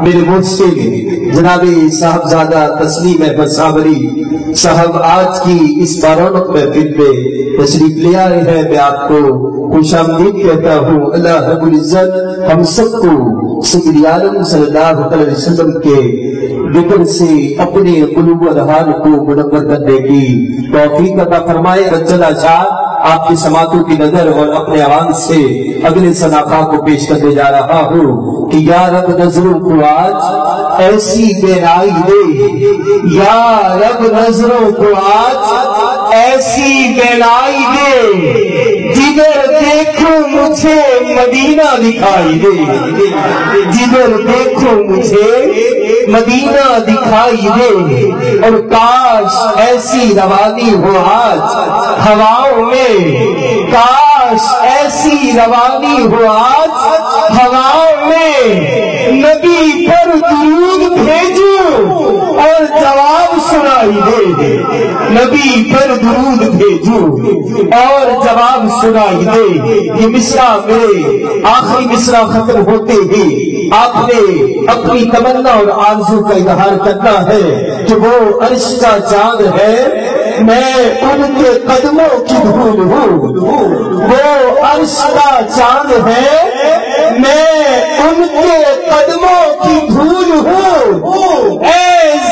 میرے مرشد جناب صاحبزادہ تسلیم احمد صابری صاحب آج کی اس بارونق محفل پہ تشریف لے آئے ہیں، میں آپ کو خوش آمدید کہتا ہوں۔ اللہ رب العزت ہم سب کو سید عالم صلی اللہ علیہ وسلم کے ذکر سے اپنے قلوب و اذہان کو منور کرنے کی توفیق عطا فرمائے۔ رجل شاہ آپ کی سماعتوں کی نظر اور اپنے آواز سے اگلے صنافہ کو پیش کرنے جا رہا ہوں کہ یا رب نظروں کو آج ایسی بینائی دے، یا رب نظروں کو آج ایسی بینائی دے، جدھر دیکھوں مجھے مدینہ دکھائی دے، جدھر دیکھوں مجھے مدینہ دکھائی دے، اور کاش ایسی روانی ہو آج ہواؤں میں، کاش ایسی روانی ہو آج ہواؤں میں، نبی پر درود بھیجوں اور جواب سنائی دے، نبی پر درود بھیجوں اور جواب سنائی دے۔ یہ مصرع میرے آخری مصرع ختم ہوتے ہی آپ نے اپنی تمنا اور آرزو کا اظہار کرنا ہے کہ وہ عرش کا چاند ہے، میں ان کے قدموں کی دھول ہوں، وہ عرش کا چاند ہے، میں ان کے قدموں کی دھول ہوں، اے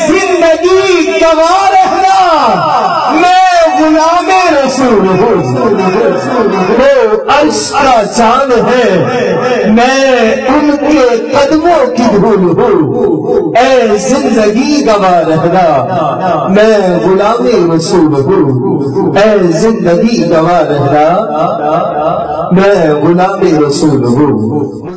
زندگی گواہ رہنا میں غلام رسول ہوں، وہ عرش کا چاند ہے، میں ان کے قدموں کی دھول ہوں، اے زندگی گواہ رہنا میں غلام رسول ہوں، اے زندگی گواہ رہنا میں غلام رسول ہوں۔